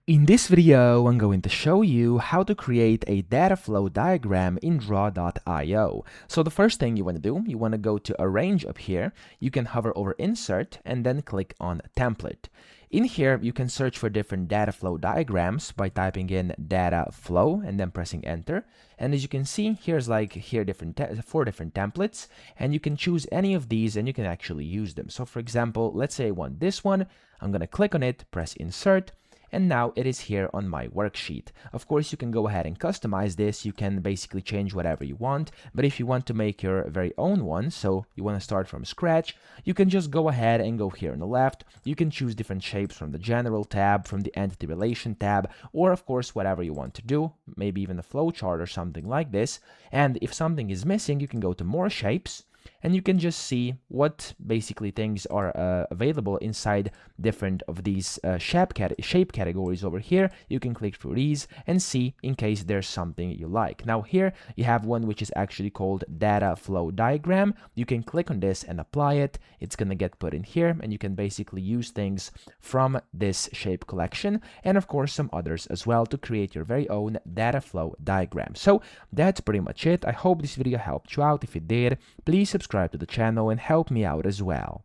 In this video, I'm going to show you how to create a data flow diagram in Draw.io. So the first thing you want to do, you want to go to Arrange up here. You can hover over Insert and then click on Template. In here, you can search for different data flow diagrams by typing in data flow and then pressing Enter. And as you can see, here's four different templates, and you can choose any of these and you can actually use them. So for example, let's say I want this one. I'm going to click on it, press Insert, and now it is here on my worksheet. Of course, you can go ahead and customize this. You can basically change whatever you want, but if you want to make your very own one, so you want to start from scratch, you can just go ahead and go here on the left. You can choose different shapes from the General tab, from the Entity Relation tab, or of course, whatever you want to do, maybe even a flowchart or something like this. And if something is missing, you can go to More Shapes, and you can just see what basically things are available inside different of these shape categories over here. You can click through these and see in case there's something you like. Now here you have one which is actually called data flow diagram. You can click on this and apply it. It's gonna get put in here, and you can basically use things from this shape collection and of course some others as well to create your very own data flow diagram. So that's pretty much it. I hope this video helped you out. If it did, please subscribe to the channel and help me out as well.